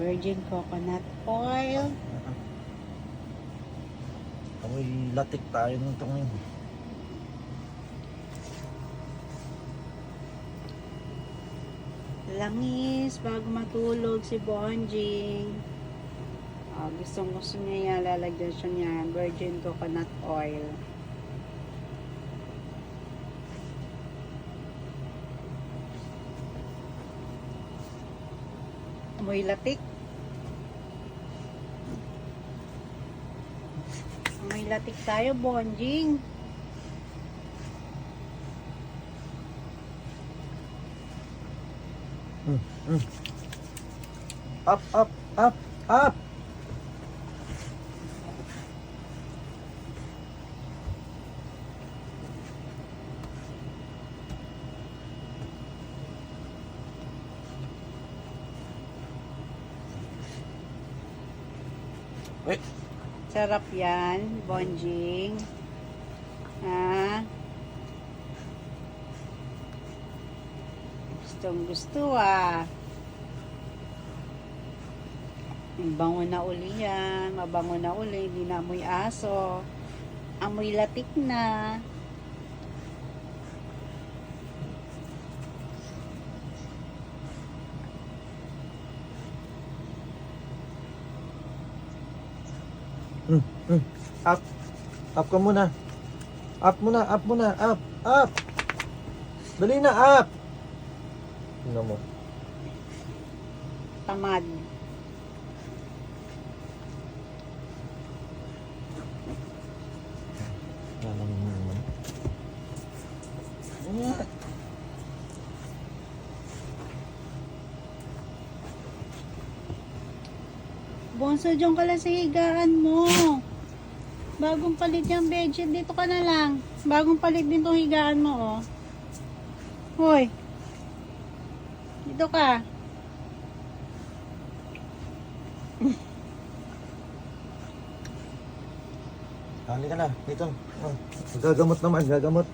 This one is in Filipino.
Virgin coconut oil. Amoy latik tayo nito ngayon. Langis bago matulog si Bonjing. Gusto niya yan, lalagyan siya niya virgin coconut oil. Amoy latik. Amoy latik tayo, Bonjing. Up, up, up, up! Wait. Sarap yan, Bonjing. Ha? Gustong gusto ah. Bango na uli yan. Mabango na uli. Hindi na amoy aso. Amoy latik na. Up. Up ka muna. Up muna, up muna. Up, up. Dali na, up. Tingnan mo. Tamad. Lalangin mo naman. Bonso, diyan ka lang sa higaan mo. Bagong palit yung bedsheet. Dito ka na lang. Bagong palit din tong higaan mo, oh. Hoy. Dito ka. Hali ka na, dito. Gagamot naman, gagamot.